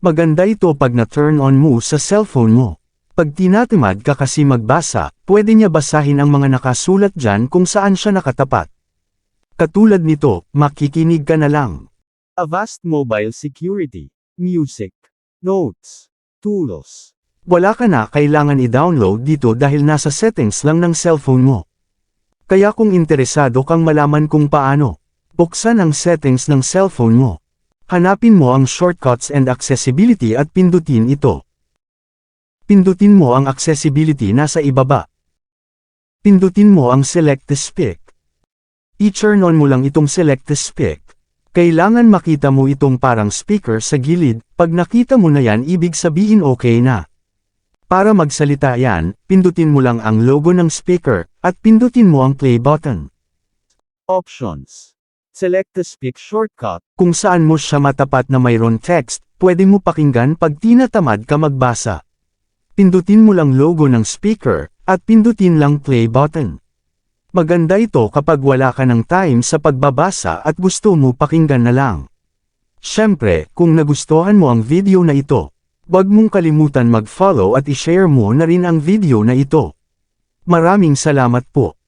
Maganda ito pag na-turn on mo sa cellphone mo. Pag tinatamad ka kasi magbasa, pwede niya basahin ang mga nakasulat dyan kung saan siya nakatapat. Katulad nito, makikinig ka na lang. Avast Mobile Security, Music, Notes, Tools. Wala ka na kailangan i-download dito dahil nasa settings lang ng cellphone mo. Kaya kung interesado kang malaman kung paano, buksan ang settings ng cellphone mo. Hanapin mo ang shortcuts and accessibility at pindutin ito. Pindutin mo ang accessibility nasa ibaba. Pindutin mo ang select to speak. I-turn on mo lang itong select to speak. Kailangan makita mo itong parang speaker sa gilid, pag nakita mo na yan ibig sabihin okay na. Para magsalita yan, pindutin mo lang ang logo ng speaker, at pindutin mo ang play button. Options. Select to speak shortcut. Kung saan mo siya matapat na mayroon text, pwede mo pakinggan pag tinatamad ka magbasa. Pindutin mo lang logo ng speaker, at pindutin lang play button. Maganda ito kapag wala ka ng time sa pagbabasa at gusto mo pakinggan na lang. Siyempre, kung nagustuhan mo ang video na ito, huwag mong kalimutan mag-follow at i-share mo na rin ang video na ito. Maraming salamat po.